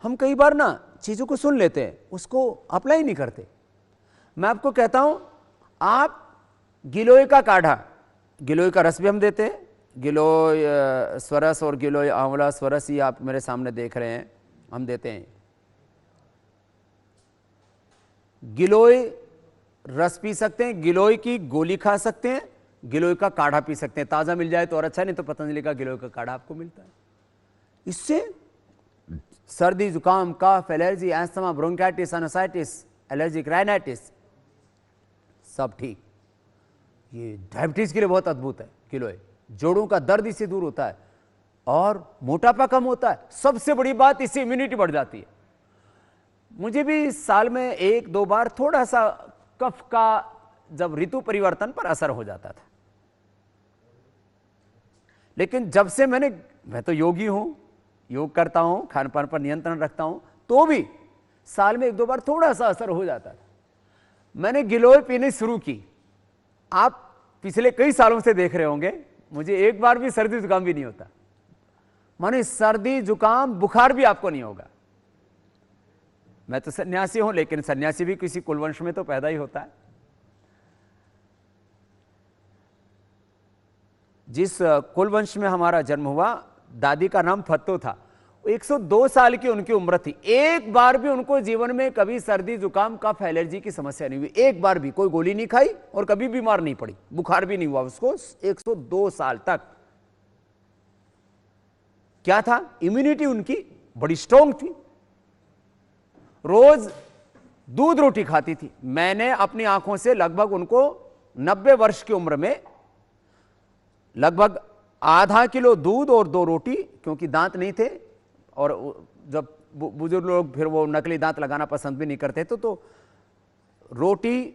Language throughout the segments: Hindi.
हम कई बार ना चीज़ों को सुन लेते हैं, उसको अप्लाई नहीं करते। मैं आपको कहता हूं, आप गिलोय का काढ़ा, गिलोय का रस भी हम देते हैं, गिलोय स्वरस और गिलोय आंवला स्वरस, ये आप मेरे सामने देख रहे हैं, हम देते हैं। गिलोय रस पी सकते हैं, गिलोय की गोली खा सकते हैं, गिलोय का काढ़ा पी सकते हैं। ताज़ा मिल जाए तो और अच्छा, नहीं तो पतंजलि का गिलोय का काढ़ा आपको मिलता है। इससे सर्दी, जुकाम, कफ, allergy, asthma, bronchitis, sinusitis, allergic rhinitis सब ठीक। ये डायबिटीज के लिए बहुत अद्भुत है गिलोय। जोड़ों का दर्द इससे दूर होता है और मोटापा कम होता है। सबसे बड़ी बात, इससे इम्यूनिटी बढ़ जाती है। मुझे भी साल में 1-2 बार थोड़ा सा कफ का जब ऋतु परिवर्तन पर असर हो जाता था, लेकिन जब से मैं तो योगी हूं, योग करता हूं, खान पान पर नियंत्रण रखता हूं, तो भी साल में 1-2 बार थोड़ा सा असर हो जाता था। मैंने गिलोय पीनी शुरू की। आप पिछले कई सालों से देख रहे होंगे, मुझे एक बार भी सर्दी जुकाम भी नहीं होता। माने सर्दी जुकाम बुखार भी आपको नहीं होगा। मैं तो सन्यासी हूं, लेकिन सन्यासी भी किसी कुलवंश में तो पैदा ही होता है। जिस कुलवंश में हमारा जन्म हुआ, दादी का नाम फत्तो था, 102 साल की उनकी उम्र थी। एक बार भी उनको जीवन में कभी सर्दी जुकाम कफ एलर्जी की समस्या नहीं हुई। एक बार भी कोई गोली नहीं खाई और कभी बीमार नहीं पड़ी, बुखार भी नहीं हुआ उसको 102 साल तक। क्या था? इम्यूनिटी उनकी बड़ी स्ट्रांग थी। रोज दूध रोटी खाती थी। मैंने अपनी आंखों से लगभग उनको 90 वर्ष की उम्र में लगभग आधा किलो दूध और 2 रोटी, क्योंकि दांत नहीं थे और जब बुजुर्ग लोग फिर वो नकली दांत लगाना पसंद भी नहीं करते थे, तो रोटी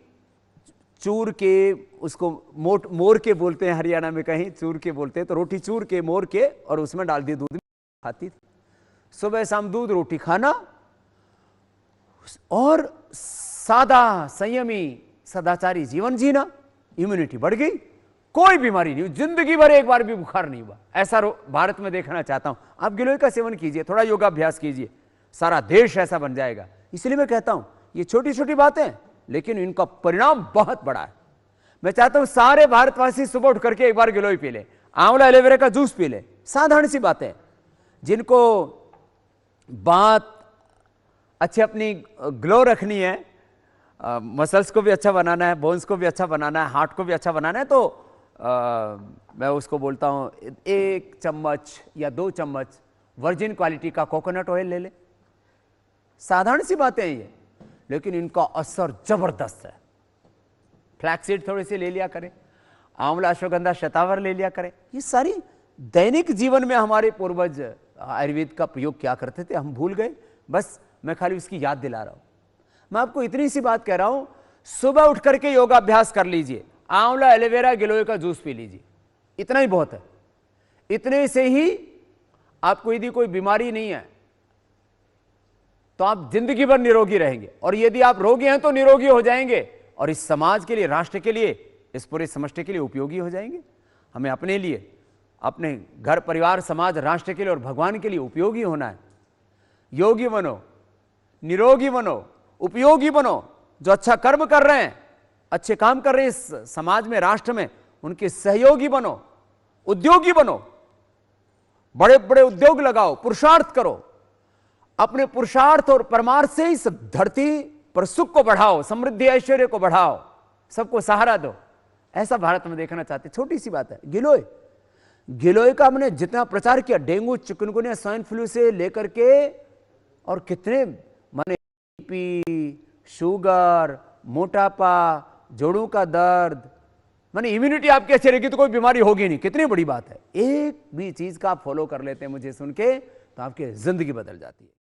चूर के, उसको मोर के बोलते हैं हरियाणा में, कहीं चूर के बोलते हैं, तो रोटी चूर के मोर के और उसमें डाल दिए दूध खाती थी। सुबह शाम दूध रोटी खाना और सादा संयमी सदाचारी जीवन जीना। इम्यूनिटी बढ़ गई, कोई बीमारी नहीं, जिंदगी भर एक बार भी बुखार नहीं हुआ। ऐसा भारत में देखना चाहता हूं। आप गिलोय का सेवन कीजिए, थोड़ा योगाभ्यास कीजिए, सारा देश ऐसा बन जाएगा। इसलिए मैं कहता हूं, ये छोटी छोटी बातें, लेकिन इनका परिणाम बहुत बड़ा है। मैं चाहता हूं सारे भारतवासी सुबह उठ करके एक बार गिलोय पी ले, आंवला एलोवेरा का जूस पी ले। साधारण सी बातें, जिनको बात अच्छी अपनी ग्लो रखनी है, मसल्स को भी अच्छा बनाना है, बोन्स को भी अच्छा बनाना है, हार्ट को भी अच्छा बनाना है, तो मैं उसको बोलता हूं 1 चम्मच या 2 चम्मच वर्जिन क्वालिटी का कोकोनट ऑयल ले ले। साधारण सी बातें हैं ये, लेकिन इनका असर जबरदस्त है। फ्लैक्सीड थोड़ी सी ले लिया करें, आंवला अश्वगंधा शतावर ले लिया करें। ये सारी दैनिक जीवन में हमारे पूर्वज आयुर्वेद का प्रयोग क्या करते थे, हम भूल गए। बस मैं खाली उसकी याद दिला रहा हूं। मैं आपको इतनी सी बात कह रहा हूं, सुबह उठ करके योगाभ्यास कर लीजिए, आंवला एलोवेरा गिलोय का जूस पी लीजिए, इतना ही बहुत है। इतने से ही आपको यदि कोई बीमारी नहीं है तो आप जिंदगी भर निरोगी रहेंगे, और यदि आप रोगी हैं तो निरोगी हो जाएंगे, और इस समाज के लिए, राष्ट्र के लिए, इस पूरे समष्टि के लिए उपयोगी हो जाएंगे। हमें अपने लिए, अपने घर परिवार समाज राष्ट्र के लिए और भगवान के लिए उपयोगी होना है। योगी बनो, निरोगी बनो, उपयोगी बनो। जो अच्छा कर्म कर रहे हैं, अच्छे काम कर रहे हैं इस समाज में, राष्ट्र में, उनके सहयोगी बनो, उद्योगी बनो, बड़े बड़े उद्योग लगाओ, पुरुषार्थ करो। अपने पुरुषार्थ और परमार्थ से इस धरती पर सुख को बढ़ाओ, समृद्धि ऐश्वर्य को बढ़ाओ, सबको सहारा दो। ऐसा भारत में देखना चाहते। छोटी सी बात है। गिलोय, गिलोय का हमने जितना प्रचार किया, डेंगू, चिकनगुनिया, स्वाइन फ्लू से लेकर के, और कितने माने बीपी, शुगर, मोटापा, जोड़ों का दर्द, माने इम्यूनिटी आपकी अच्छी रहेगी तो कोई बीमारी होगी नहीं। कितनी बड़ी बात है। एक भी चीज का आप फॉलो कर लेते हैं मुझे सुन के, तो आपकी जिंदगी बदल जाती है।